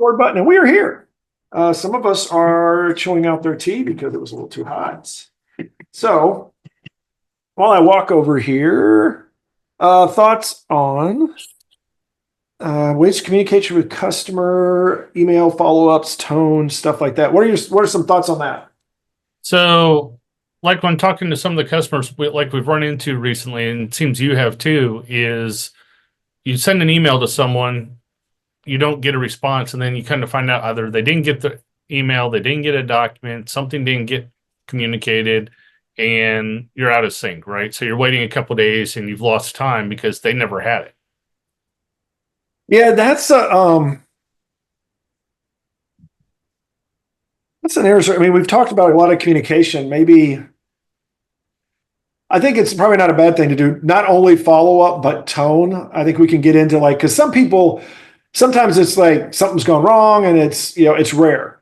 record button, and we are here. Some of us are chilling out their tea because it was a little too hot. So while I walk over here, thoughts on ways to communication with customer, email follow-ups, tone, stuff like that. What are some thoughts on that? So, like when talking to some of the customers, like we've run into recently, and it seems you have too, is you send an email to someone, you don't get a response, and then you kind of find out either they didn't get the email, they didn't get a document, something didn't get communicated, and you're out of sync, right? So you're waiting a couple of days and you've lost time because they never had it. Yeah, that's an interesting. I mean, we've talked about a lot of communication. Maybe I think it's probably not a bad thing to do. Not only follow up, but tone. I think we can get into because some people sometimes it's like something's gone wrong, and it's rare.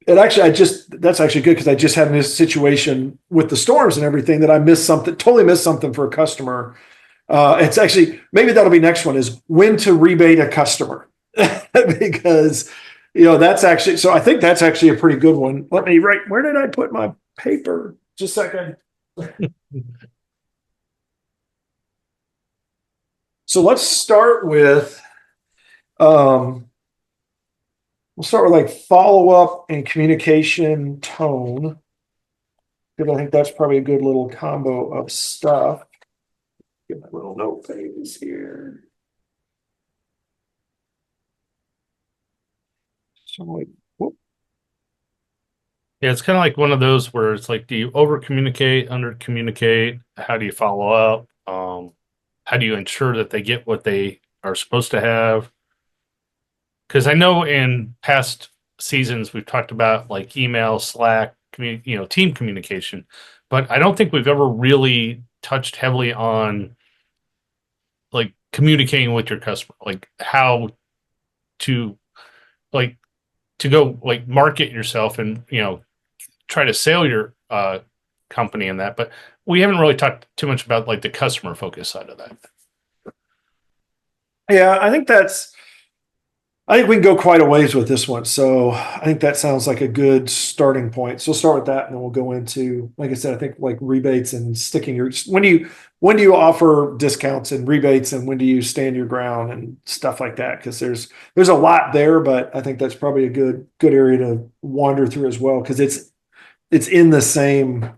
That's actually good because I just had this situation with the storms and everything that I totally missed something for a customer. It's actually, maybe that'll be next one, is when to rebate a customer. Because, so I think that's actually a pretty good one. Let me write, where did I put my paper? Just a second. So let's start with, we'll start with like follow up and communication tone, because I think that's probably a good little combo of stuff. Get my little note pages here. So like, whoop. Yeah, it's kind of like one of those where it's like, do you over communicate, under communicate? How do you follow up? How do you ensure that they get what they are supposed to have? Because I know in past seasons we've talked about like email, Slack, team communication, but I don't think we've ever really touched heavily on like communicating with your customer, like how to go like market yourself and try to sell your company in that. But we haven't really talked too much about like the customer focus side of that. Yeah, I think we can go quite a ways with this one. So I think that sounds like a good starting point. So we'll start with that, and then we'll go into, like I said, I think like rebates and when do you offer discounts and rebates, and when do you stand your ground and stuff like that? Because there's a lot there, but I think that's probably a good area to wander through as well, because it's in the same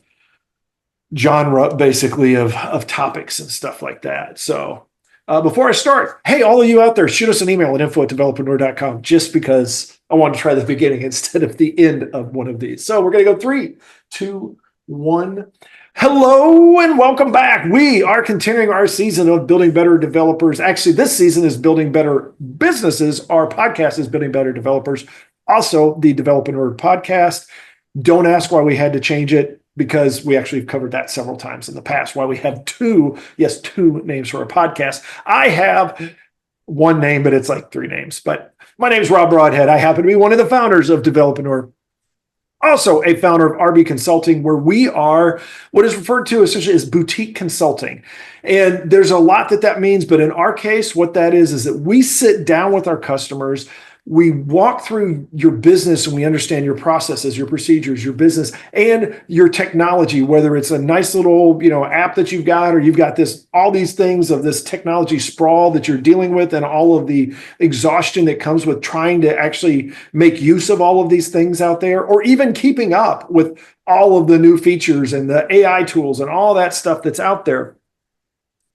genre basically of topics and stuff like that. So before I start, hey, all of you out there, shoot us an email at info@developernoir.com, just because I want to try the beginning instead of the end of one of these. So we're going to go 3, 2, 1. Hello and welcome back. We are continuing our season of building better developers. Actually, this season is building better businesses. Our podcast is building better developers. Also, the Developer podcast. Don't ask why we had to change it, because we actually have covered that several times in the past, why we have two names for a podcast. I have one name, but it's like 3 names. But my name is Rob Broadhead. I happen to be one of the founders of Developer, also a founder of RB Consulting, where we are what is referred to essentially as boutique consulting. And there's a lot that means, but in our case, what that is that we sit down with our customers. We walk through your business and we understand your processes, your procedures, your business, and your technology, whether it's a nice little, app that you've got, or you've got all these things of this technology sprawl that you're dealing with, and all of the exhaustion that comes with trying to actually make use of all of these things out there, or even keeping up with all of the new features and the AI tools and all that stuff that's out there.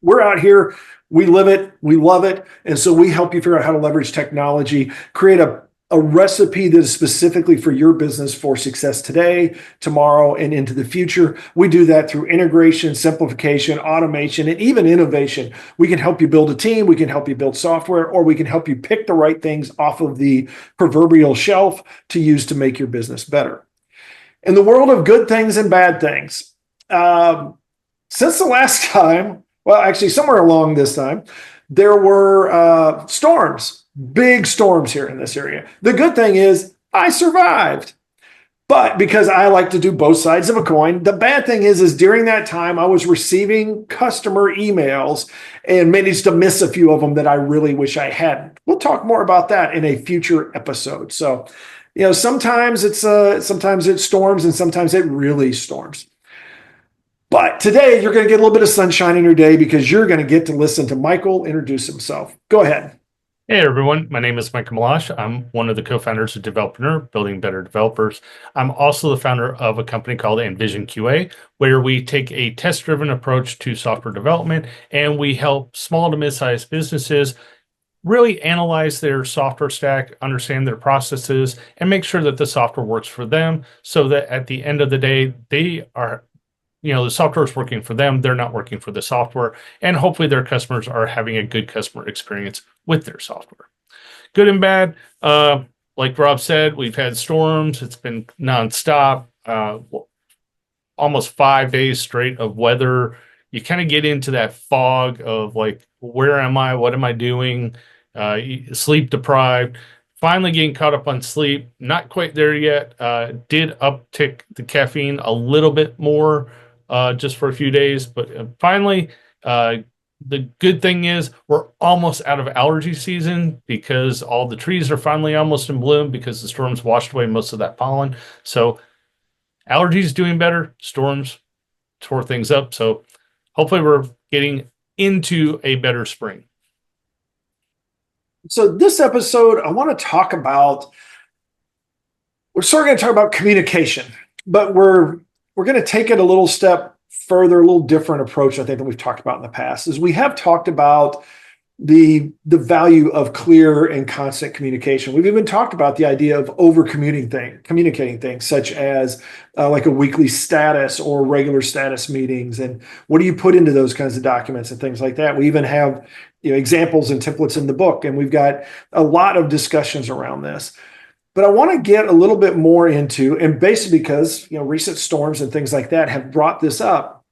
We're out here. We live it. We love it. And so we help you figure out how to leverage technology, create a recipe that is specifically for your business for success today, tomorrow, and into the future. We do that through integration, simplification, automation, and even innovation. We can help you build a team. We can help you build software, or we can help you pick the right things off of the proverbial shelf to use to make your business better. In the world of good things and bad things, since the last time, well, actually, somewhere along this time, there were storms, big storms here in this area. The good thing is I survived. But because I like to do both sides of a coin, the bad thing is during that time I was receiving customer emails and managed to miss a few of them that I really wish I hadn't. We'll talk more about that in a future episode. So, sometimes sometimes it storms and sometimes it really storms. But today you're going to get a little bit of sunshine in your day because you're going to get to listen to Michael introduce himself. Go ahead. Hey everyone, my name is Michael Meloche. I'm one of the co-founders of Developreneur, Building Better Developers. I'm also the founder of a company called Envision QA, where we take a test-driven approach to software development, and we help small to mid-sized businesses really analyze their software stack, understand their processes, and make sure that the software works for them so that at the end of the day, the software is working for them. They're not working for the software. And hopefully their customers are having a good customer experience with their software. Good and bad. Like Rob said, we've had storms. It's been nonstop. Almost 5 days straight of weather. You kind of get into that fog of like, where am I? What am I doing? Sleep deprived. Finally getting caught up on sleep. Not quite there yet. Did uptick the caffeine a little bit more just for a few days. But finally, the good thing is we're almost out of allergy season because all the trees are finally almost in bloom because the storms washed away most of that pollen. So allergies doing better. Storms tore things up. So hopefully we're getting into a better spring. So this episode, I want to talk about, we're sort of going to talk about communication, but we're going to take it a little step further, a little different approach, I think, than we've talked about in the past. Is we have talked about the value of clear and constant communication. We've even talked about the idea of communicating things, such as like a weekly status or regular status meetings, and what do you put into those kinds of documents and things like that. We even have examples and templates in the book, and we've got a lot of discussions around this. But I want to get a little bit more into, and basically because recent storms and things like that have brought this up,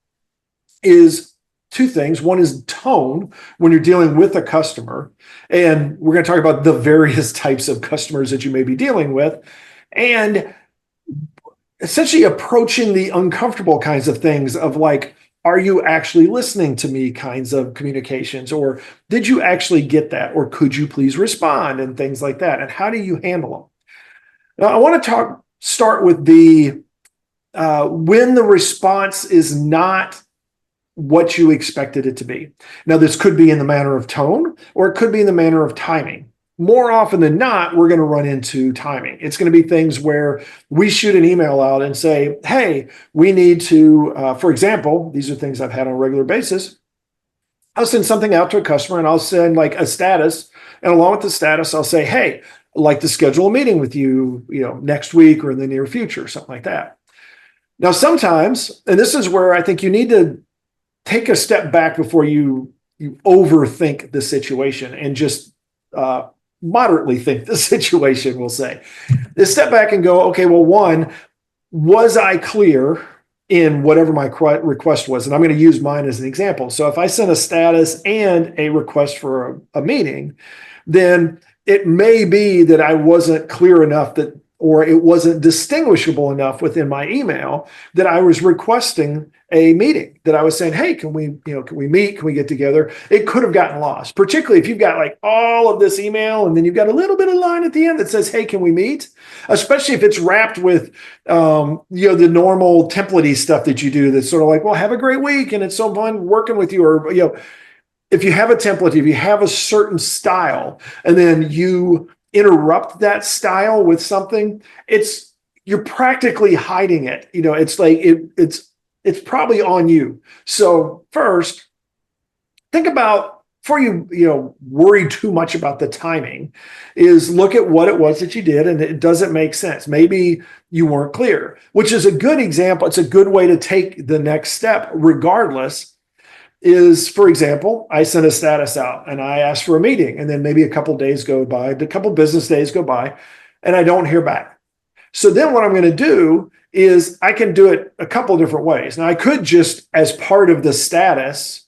is two things. One is tone when you're dealing with a customer, and we're going to talk about the various types of customers that you may be dealing with, and essentially approaching the uncomfortable kinds of things of like, are you actually listening to me kinds of communications, or did you actually get that, or could you please respond, and things like that, and how do you handle them? Now, I want to start with the when the response is not what you expected it to be. Now, this could be in the manner of tone, or it could be in the manner of timing. More often than not, we're going to run into timing. It's going to be things where we shoot an email out and say, hey, we need to, for example, these are things I've had on a regular basis. I'll send something out to a customer and I'll send like a status. And along with the status, I'll say, hey, I'd like to schedule a meeting with you, next week or in the near future, something like that. Now, sometimes, and this is where I think you need to take a step back before you overthink the situation and just moderately think the situation, we'll say. Just step back and go, okay, well, one, was I clear in whatever my request was? And I'm going to use mine as an example. So if I send a status and a request for a meeting, then it may be that I wasn't clear enough or it wasn't distinguishable enough within my email that I was requesting a meeting, that I was saying, hey, can we meet? Can we get together? It could have gotten lost, particularly if you've got like all of this email and then you've got a little bit of line at the end that says, hey, can we meet? Especially if it's wrapped with, the normal template-y stuff that you do that's sort of like, well, have a great week and it's so fun working with you. Or, if you have a template, if you have a certain style and then you interrupt that style with something, you're practically hiding it. It's like it's probably on you. So first, think about, before you worry too much about the timing, is look at what it was that you did and it doesn't make sense. Maybe you weren't clear, which is a good example. It's a good way to take the next step regardless. Is, for example, I sent a status out and I asked for a meeting, and then maybe a couple days go by, a couple business days go by, and I don't hear back. So then what I'm going to do is I can do it a couple different ways. Now, I could just, as part of the status,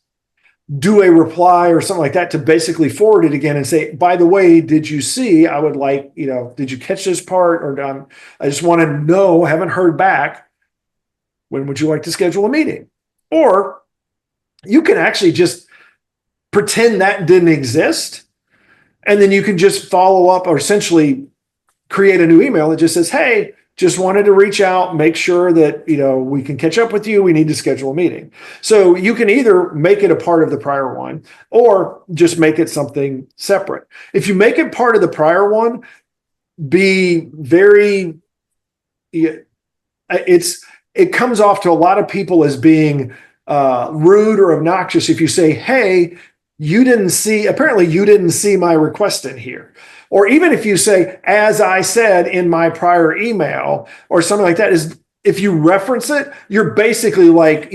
do a reply or something like that to basically forward it again and say, by the way, did you see, I would like, did you catch this part? Or I just want to know, haven't heard back. When would you like to schedule a meeting? Or you can actually just pretend that didn't exist. And then you can just follow up or essentially create a new email that just says, hey, just wanted to reach out, make sure that, we can catch up with you. We need to schedule a meeting. So you can either make it a part of the prior one or just make it something separate. If you make it part of the prior one, be very, it comes off to a lot of people as being rude or obnoxious if you say, hey, apparently you didn't see my request in here. Or even if you say, as I said in my prior email or something like that, is if you reference it, you're basically like,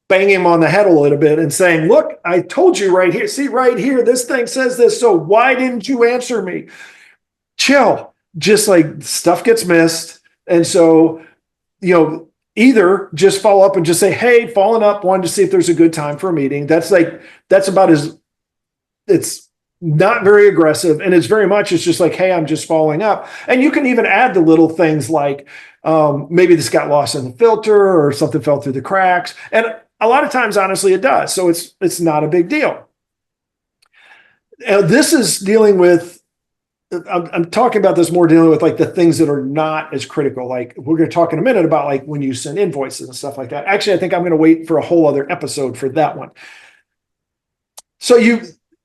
banging him on the head a little bit and saying, look, I told you right here, see right here, this thing says this. So why didn't you answer me? Chill, just like stuff gets missed. And so, either just follow up and just say, hey, following up, wanted to see if there's a good time for a meeting. That's about it's not very aggressive. And it's just like, hey, I'm just following up. And you can even add the little things like maybe this got lost in the filter or something fell through the cracks. And a lot of times, honestly, it does. So it's not a big deal. This is dealing with, I'm talking about this more dealing with like the things that are not as critical. Like we're going to talk in a minute about like when you send invoices and stuff like that. Actually, I think I'm going to wait for a whole other episode for that one. So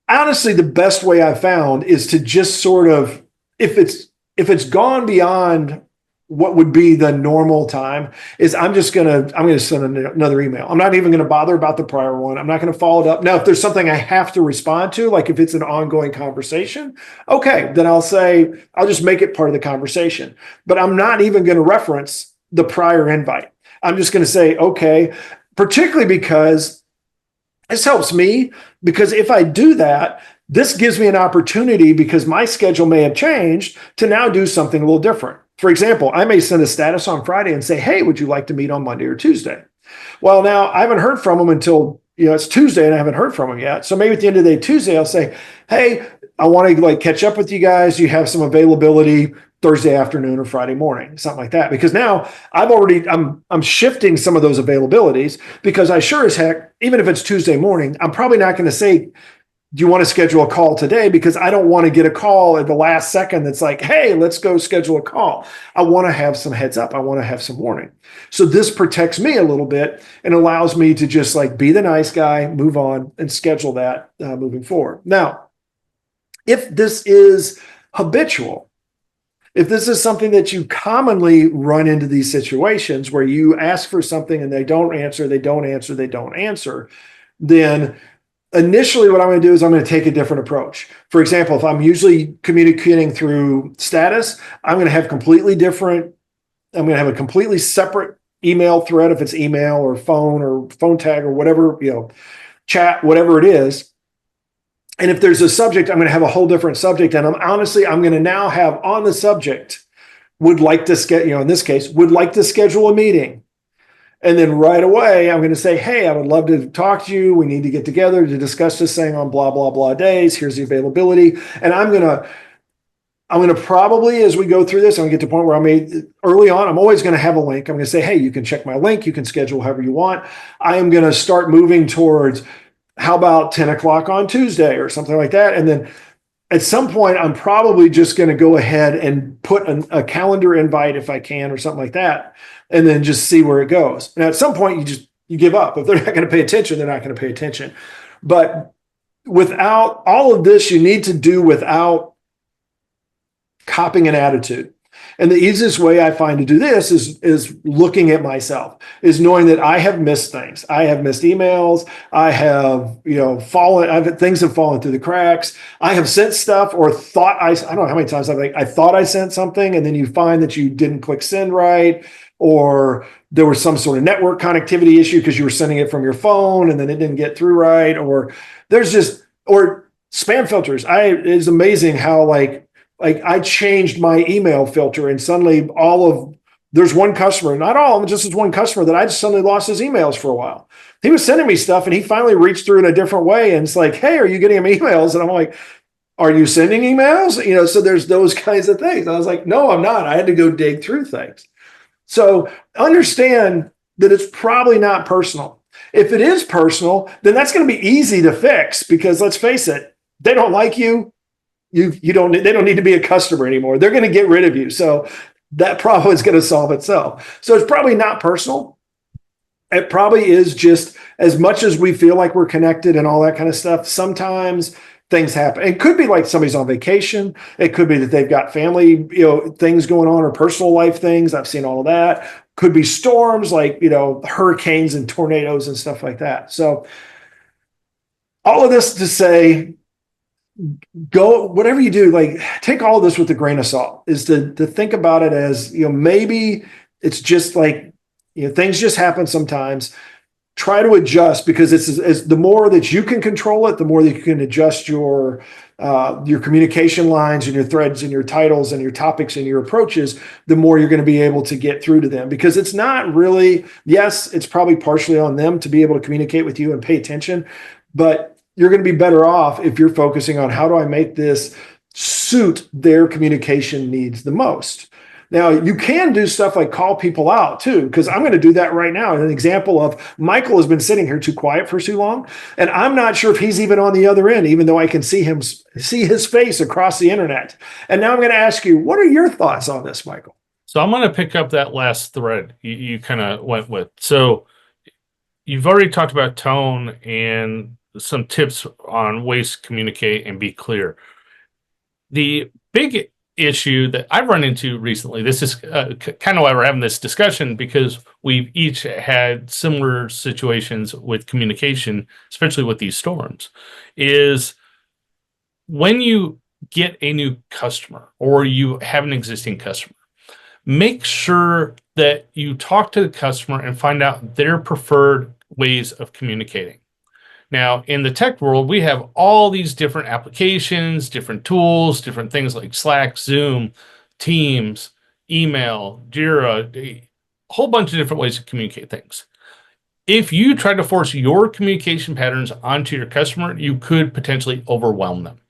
honestly, the best way I found is to just sort of, if it's gone beyond what would be the normal time, is I'm going to send another email. I'm not even going to bother about the prior one. I'm not going to follow it up. Now, if there's something I have to respond to, like if it's an ongoing conversation, okay, then I'll just make it part of the conversation. But I'm not even going to reference the prior invite. I'm just going to say, okay, particularly because this helps me, because if I do that, this gives me an opportunity, because my schedule may have changed, to now do something a little different. For example, I may send a status on Friday and say, hey, would you like to meet on Monday or Tuesday? Well, now I haven't heard from them until, it's Tuesday and I haven't heard from them yet. So maybe at the end of the day, Tuesday, I'll say, hey, I want to catch up with you guys. You have some availability Thursday afternoon or Friday morning, something like that. Because now I'm shifting some of those availabilities, because I sure as heck, even if it's Tuesday morning, I'm probably not going to say, do you want to schedule a call today? Because I don't want to get a call at the last second that's like, hey, let's go schedule a call. I want to have some heads up. I want to have some warning. So this protects me a little bit and allows me to just be the nice guy, move on, and schedule that moving forward. Now, if this is habitual, if this is something that you commonly run into these situations where you ask for something and they don't answer, then initially what I'm going to do is I'm going to take a different approach. For example, if I'm usually communicating through status, I'm going to have a completely separate email thread, if it's email or phone tag or whatever, chat, whatever it is. And if there's a subject, I'm going to have a whole different subject. And I'm going to now have on the subject, would like to schedule, in this case, would like to schedule a meeting. And then right away, I'm going to say, hey, I would love to talk to you. We need to get together to discuss this thing on blah, blah, blah days. Here's the availability. And I'm going to probably, as we go through this, I'm going to get to the point where early on, I'm always going to have a link. I'm going to say, hey, you can check my link. You can schedule however you want. I am going to start moving towards, how about 10 o'clock on Tuesday or something like that? And then at some point, I'm probably just going to go ahead and put a calendar invite if I can, or something like that, and then just see where it goes. And at some point, you give up. If they're not going to pay attention, they're not going to pay attention. But without all of this, you need to do without copying an attitude. And the easiest way I find to do this is looking at myself, is knowing that I have missed things. I have missed emails. I have, things have fallen through the cracks. I have sent stuff or thought I don't know how many times I thought I sent something, and then you find that you didn't click send right, or there was some sort of network connectivity issue because you were sending it from your phone and then it didn't get through right, or spam filters. It's amazing how I changed my email filter and suddenly all of There's one customer, not all of them, just as one customer that I just suddenly lost his emails for a while. He was sending me stuff and he finally reached through in a different way. And it's like, hey, are you getting him emails? And I'm like, are you sending emails? So there's those kinds of things. And I was like, no, I'm not. I had to go dig through things. So understand that it's probably not personal. If it is personal, then that's going to be easy to fix because let's face it, they don't like you. You don't they don't need to be a customer anymore. They're going to get rid of you. So that problem is going to solve itself. So it's probably not personal. It probably is just as much as we feel like we're connected and all that kind of stuff. Sometimes things happen. It could be like somebody's on vacation. It could be that they've got family, things going on or personal life things. I've seen all of that. Could be storms like, hurricanes and tornadoes and stuff like that. So all of this to say, go whatever you do, like take all of this with a grain of salt, is to think about it as, maybe it's just like, things just happen sometimes. Try to adjust because it's the more that you can control it, the more that you can adjust your communication lines and your threads and your titles and your topics and your approaches, the more you're going to be able to get through to them. Because it's not really, yes, it's probably partially on them to be able to communicate with you and pay attention, but you're going to be better off if you're focusing on how do I make this suit their communication needs the most. Now, you can do stuff like call people out too, because I'm going to do that right now. An example of Michael has been sitting here too quiet for too long, and I'm not sure if he's even on the other end, even though I can see his face across the internet. And now I'm going to ask you, what are your thoughts on this, Michael? So I'm going to pick up that last thread you kind of went with. So you've already talked about tone and some tips on ways to communicate and be clear. The big issue that I've run into recently, this is kind of why we're having this discussion, because we've each had similar situations with communication, especially with these storms, is when you get a new customer or you have an existing customer, make sure that you talk to the customer and find out their preferred ways of communicating. Now, in the tech world, we have all these different applications, different tools, different things like Slack, Zoom, Teams, email, Jira, a whole bunch of different ways to communicate things. If you try to force your communication patterns onto your customer, you could potentially overwhelm them.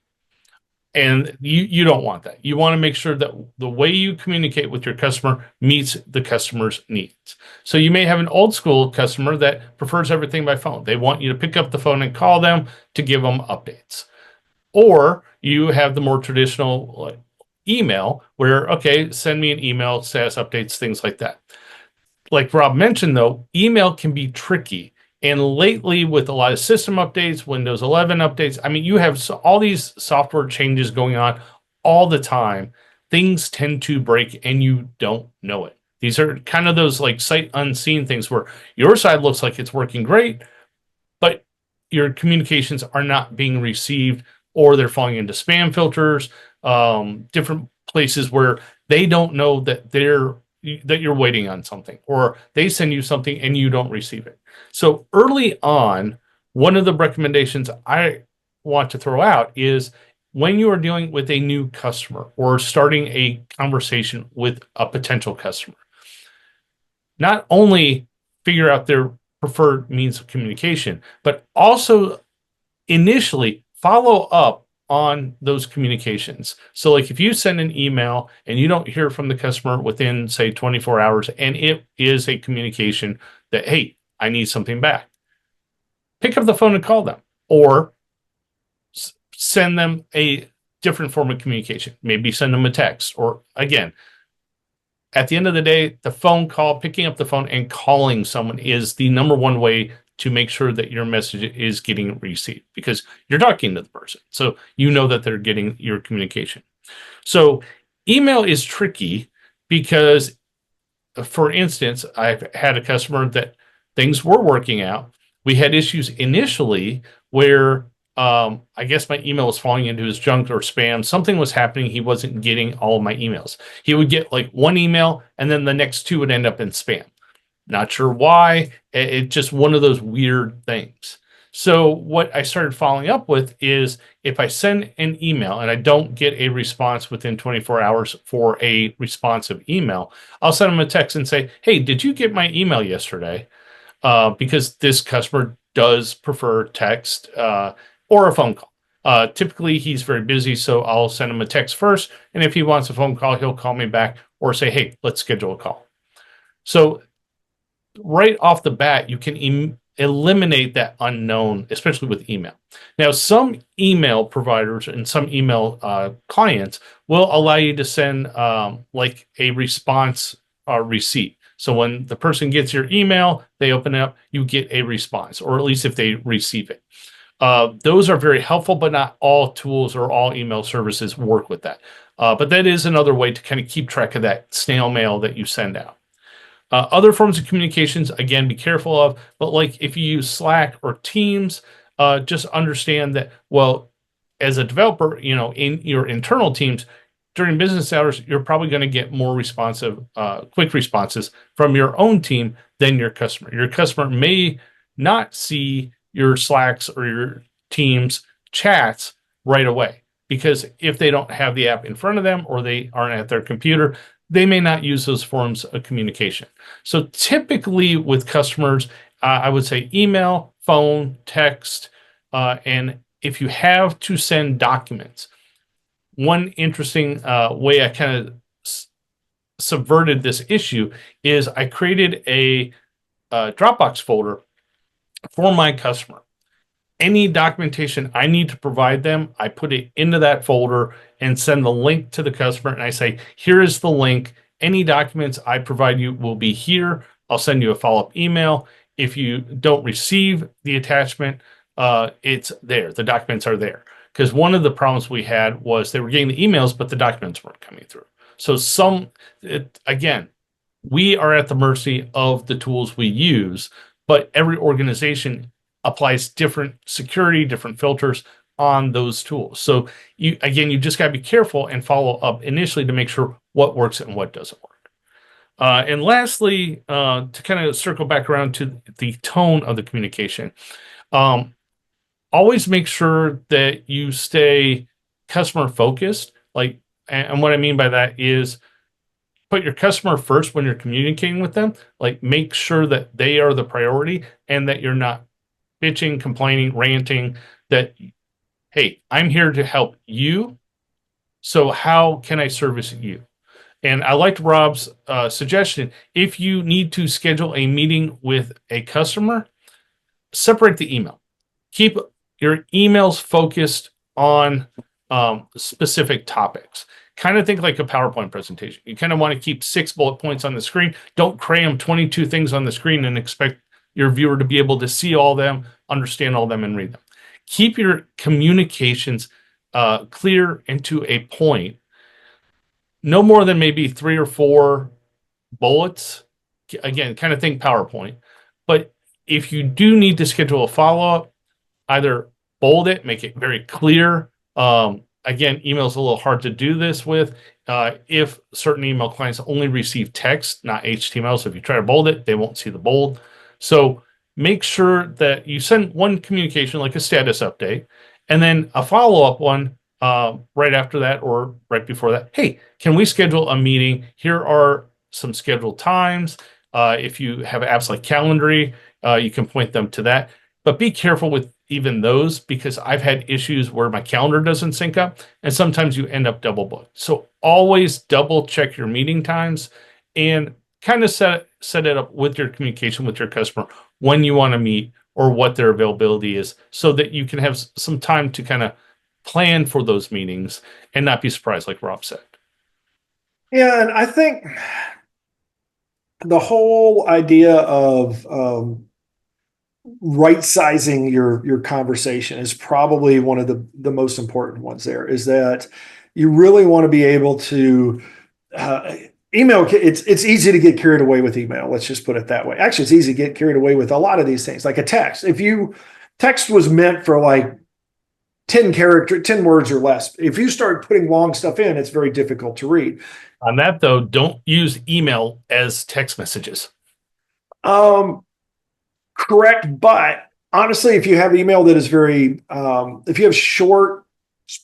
And you don't want that. You want to make sure that the way you communicate with your customer meets the customer's needs. So you may have an old school customer that prefers everything by phone. They want you to pick up the phone and call them to give them updates. Or you have the more traditional email where, okay, send me an email, status updates, things like that. Like Rob mentioned, though, email can be tricky. And lately, with a lot of system updates, Windows 11 updates, I mean, you have all these software changes going on all the time. Things tend to break and you don't know it. These are kind of those like sight unseen things where your side looks like it's working great, but your communications are not being received or they're falling into spam filters, different places where they don't know that you're waiting on something, or they send you something and you don't receive it. So early on, one of the recommendations I want to throw out is when you are dealing with a new customer or starting a conversation with a potential customer, not only figure out their preferred means of communication, but also initially follow up on those communications. So like if you send an email and you don't hear from the customer within say 24 hours and it is a communication that, hey, I need something back, pick up the phone and call them or send them a different form of communication. Maybe send them a text or again, at the end of the day, the phone call, picking up the phone and calling someone is the number one way to make sure that your message is getting received because you're talking to the person. So you know that they're getting your communication. So email is tricky because, for instance, I've had a customer that things were working out. We had issues initially where I guess my email was falling into his junk or spam. Something was happening. He wasn't getting all of my emails. He would get like one email and then the next two would end up in spam. Not sure why. It's just one of those weird things. So what I started following up with is if I send an email and I don't get a response within 24 hours for a responsive email, I'll send them a text and say, "Hey, did you get my email yesterday?" Because this customer does prefer text or a phone call. Typically, he's very busy, so I'll send him a text first, and if he wants a phone call, he'll call me back or say, "Hey, let's schedule a call." So right off the bat, you can eliminate that unknown, especially with email. Now, some email providers and some email clients will allow you to send like a response receipt. So when the person gets your email, they open it up, you get a response, or at least if they receive it. Those are very helpful, but not all tools or all email services work with that. But that is another way to kind of keep track of that snail mail that you send out. Other forms of communications, again, be careful of. But like if you use Slack or Teams, just understand that, well, as a developer, in your internal teams during business hours, you're probably going to get more responsive, quick responses from your own team than your customer. Your customer may not see your Slacks or your Teams chats right away because if they don't have the app in front of them or they aren't at their computer, they may not use those forms of communication. So typically with customers, I would say email, phone, text, and if you have to send documents, one interesting way I kind of subverted this issue is I created a Dropbox folder for my customer. Any documentation I need to provide them, I put it into that folder and send the link to the customer. And I say, here is the link. Any documents I provide you will be here. I'll send you a follow up email. If you don't receive the attachment, it's there. The documents are there. Because one of the problems we had was they were getting the emails, but the documents weren't coming through. So, again, we are at the mercy of the tools we use, but every organization applies different security, different filters on those tools. So you just got to be careful and follow up initially to make sure what works and what doesn't work. And lastly, to kind of circle back around to the tone of the communication, um, always make sure that you stay customer focused. And what I mean by that is put your customer first when you're communicating with them. Like, make sure that they are the priority and that you're not bitching, complaining, ranting, that, hey, I'm here to help you. So how can I service you? And I liked Rob's suggestion. If you need to schedule a meeting with a customer, separate the email. Keep your emails focused on specific topics. Kind of think like a PowerPoint presentation. You kind of want to keep 6 bullet points on the screen. Don't cram 22 things on the screen and expect your viewer to be able to see all them, understand all them, and read them. Keep your communications clear and to a point. No more than maybe 3 or 4 bullets. Again, kind of think PowerPoint. But if you do need to schedule a follow up, either bold it, make it very clear. Again, email is a little hard to do this with. If certain email clients only receive text, not HTML, so if you try to bold it, they won't see the bold. So make sure that you send one communication, like a status update, and then a follow up one right after that or right before that. Hey, can we schedule a meeting? Here are some scheduled times. If you have apps like Calendly, you can point them to that. But be careful with even those because I've had issues where my calendar doesn't sync up and sometimes you end up double booked. So always double check your meeting times and kind of set it up with your communication with your customer when you want to meet or what their availability is so that you can have some time to kind of plan for those meetings and not be surprised, like Rob said. Yeah, and I think the whole idea of right sizing your conversation is probably one of the most important ones. There is that you really want to be able to email. It's easy to get carried away with email. Let's just put it that way. Actually, it's easy to get carried away with a lot of these things, like a text. If you text was meant for like 10 words or less. If you start putting long stuff in, it's very difficult to read. On that, though, don't use email as text messages. Um, Correct, but honestly, if you have email that is very, if you have short,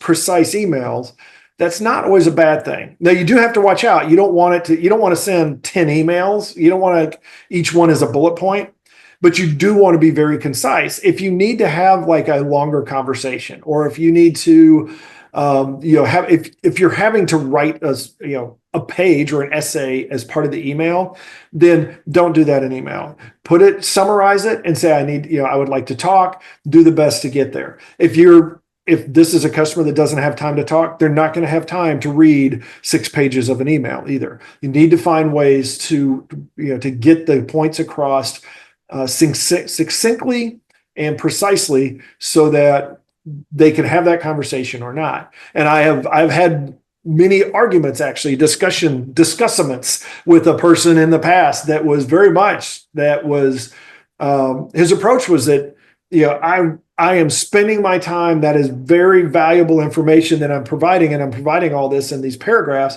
precise emails, that's not always a bad thing. Now you do have to watch out. You don't want to send 10 emails. You don't want to, each one is a bullet point, but you do want to be very concise. If you need to have like a longer conversation, or if you need to, have, if you're having to write a page or an essay as part of the email, then don't do that in email. Summarize it and say, I would like to talk, do the best to get there. If this is a customer that doesn't have time to talk, they're not going to have time to read 6 pages of an email either. You need to find ways to get the points across succinctly and precisely so that they can have that conversation or not. And I've had many arguments, actually, discussaments with a person in the past that was very much his approach was that, I am spending my time. That is very valuable information that I'm providing, and I'm providing all this in these paragraphs.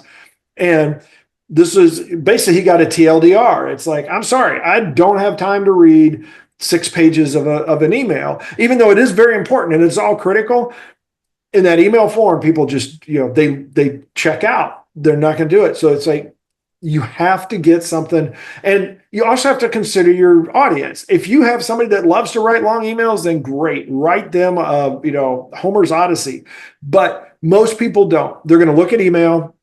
And this is basically, he got a TLDR. It's like, I'm sorry, I don't have time to read 6 pages of an email, even though it is very important and it's all critical. In that email form, people just, they check out. They're not going to do it. So it's like, you have to get something, and you also have to consider your audience. If you have somebody that loves to write long emails, then great, write them Homer's Odyssey. But most people don't. They're going to look at email,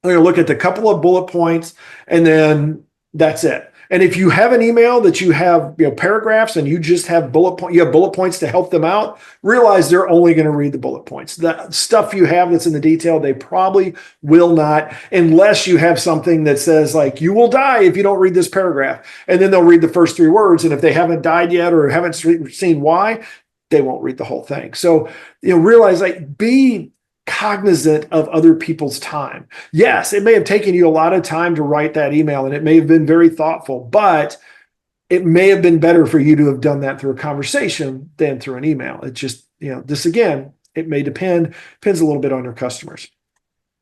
they're going to look at the couple of bullet points, and then that's it. And if you have an email that you have paragraphs and you just have you have bullet points to help them out, realize they're only going to read the bullet points. The stuff you have that's in the detail, they probably will not, unless you have something that says like, you will die if you don't read this paragraph. And then they'll read the first 3 words. And if they haven't died yet or haven't seen why, they won't read the whole thing. So, realize, like, be cognizant of other people's time. Yes, it may have taken you a lot of time to write that email, and it may have been very thoughtful, but it may have been better for you to have done that through a conversation than through an email. It just, this again, it may depends a little bit on your customers.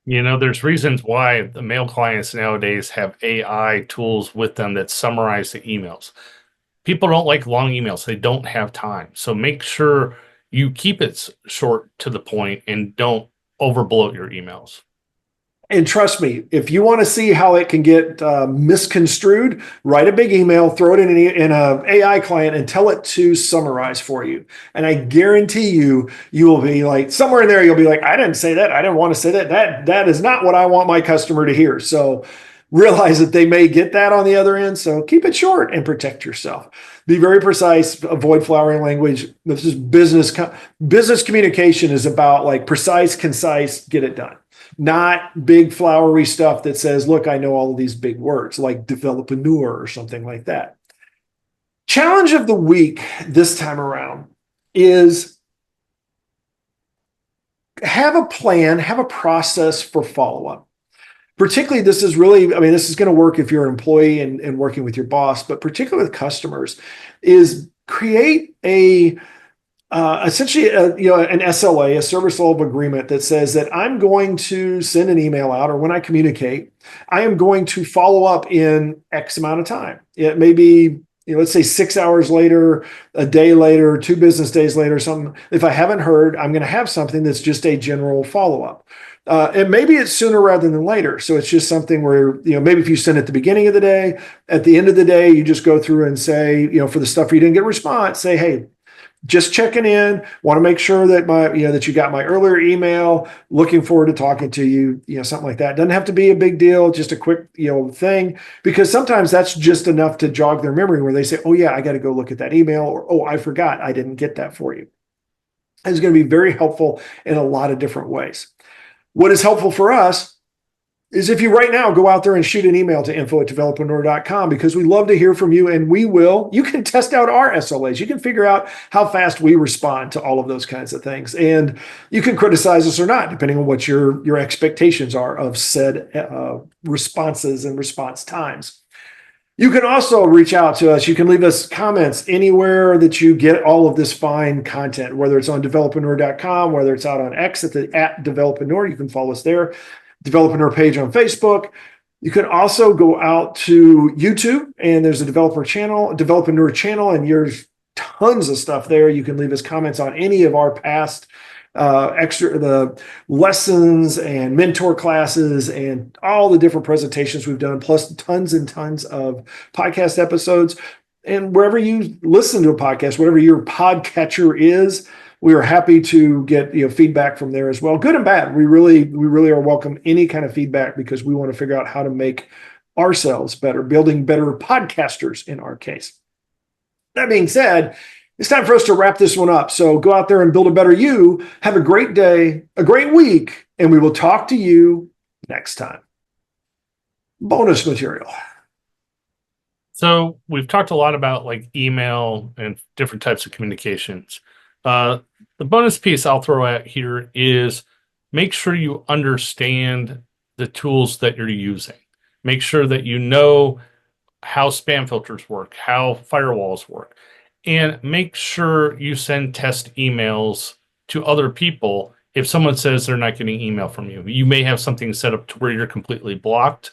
There's reasons why the mail clients nowadays have AI tools with them that summarize the emails. People don't like long emails. They don't have time. So make sure you keep it short to the point and don't overbloat your emails. And trust me, if you want to see how it can get misconstrued, write a big email, throw it in a AI client, and tell it to summarize for you. And I guarantee you will be like, somewhere in there, you'll be like, I didn't say that. I didn't want to say that. That is not what I want my customer to hear. So realize that they may get that on the other end. So keep it short and protect yourself. Be very precise. Avoid flowering language. This is business. Business communication is about like precise, concise, get it done. Not big flowery stuff that says, look, I know all of these big words like developreneur or something like that. Challenge of the week this time around is have a plan, have a process for follow-up. Particularly, this is going to work if you're an employee and working with your boss, but particularly with customers, is create essentially an SLA, a service level agreement that says that I'm going to send an email out, or when I communicate, I am going to follow up in X amount of time. It may be, let's say 6 hours later, a day later, 2 business days later, something. If I haven't heard, I'm going to have something that's just a general follow-up. And maybe it's sooner rather than later. So it's just something where, maybe if you send at the beginning of the day, at the end of the day, you just go through and say, for the stuff where you didn't get a response, say, hey, just checking in, want to make sure that that you got my earlier email, looking forward to talking to you, something like that. Doesn't have to be a big deal, just a quick, thing, because sometimes that's just enough to jog their memory where they say, oh yeah, I got to go look at that email, or, oh, I forgot, I didn't get that for you. It's going to be very helpful in a lot of different ways. What is helpful for us is if you right now go out there and shoot an email to info@developaneur.com, because we love to hear from you, and you can test out our SLAs. You can figure out how fast we respond to all of those kinds of things. And you can criticize us or not, depending on what your expectations are of said responses and response times. You can also reach out to us. You can leave us comments anywhere that you get all of this fine content, whether it's on developaneur.com, whether it's out on X at @developaneur. You can follow us there. Developaneur page on Facebook. You can also go out to YouTube, and there's a developaneur channel, and yours tons of stuff there. You can leave us comments on any of our past the lessons and mentor classes and all the different presentations we've done, plus tons and tons of podcast episodes. And wherever you listen to a podcast, whatever your podcatcher is, we are happy to get feedback from there as well, good and bad. We really are welcome any kind of feedback, because we want to figure out how to make ourselves better, building better podcasters in our case. That being said, it's time for us to wrap this one up. So go out there and build a better you. Have a great day, a great week, and we will talk to you next time. Bonus material. So we've talked a lot about like email and different types of communications. The bonus piece I'll throw out here is make sure you understand the tools that you're using. Make sure that you know how spam filters work, how firewalls work, and make sure you send test emails to other people. If someone says they're not getting email from you, you may have something set up to where you're completely blocked.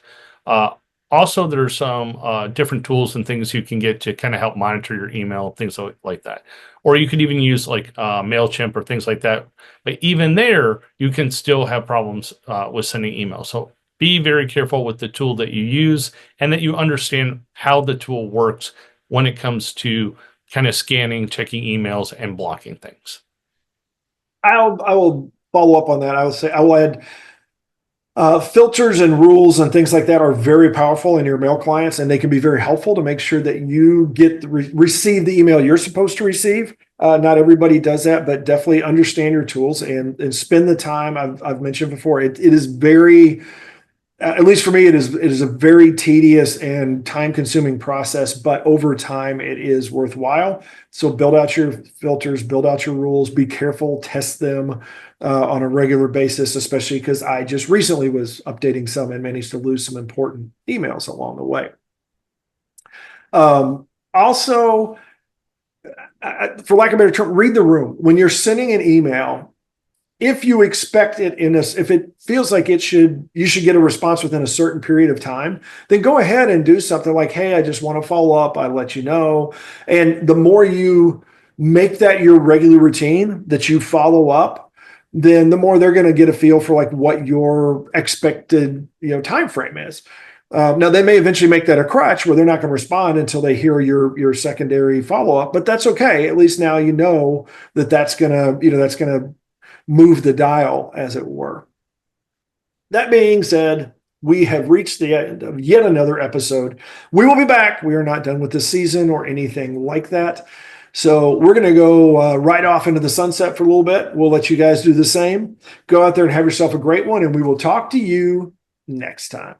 Also, there's some different tools and things you can get to kind of help monitor your email, things like that. Or you could even use like Mailchimp or things like that. But even there, you can still have problems with sending emails. So be very careful with the tool that you use, and that you understand how the tool works when it comes to kind of scanning, checking emails, and blocking things. I will follow up on that. I will add filters and rules and things like that are very powerful in your mail clients, and they can be very helpful to make sure that you get receive the email you're supposed to receive. Not everybody does that, but definitely understand your tools and spend the time. I've mentioned before, it is very, at least for me, it is a very tedious and time-consuming process, but over time, it is worthwhile. So build out your filters, build out your rules, be careful, test them on a regular basis, especially because I just recently was updating some and managed to lose some important emails along the way. Also, for lack of a better term, read the room. When you're sending an email, if you expect it if it feels like you should get a response within a certain period of time, then go ahead and do something like, hey, I just want to follow up. I'll let you know. And the more you make that your regular routine, that you follow up, then the more they're going to get a feel for like what your expected, time frame is. Now they may eventually make that a crutch where they're not going to respond until they hear your secondary follow up, but that's okay. At least now you know that's going to move the dial, as it were. That being said, we have reached the end of yet another episode. We will be back. We are not done with the season or anything like that. So we're going to go right off into the sunset for a little bit. We'll let you guys do the same. Go out there and have yourself a great one, and we will talk to you next time.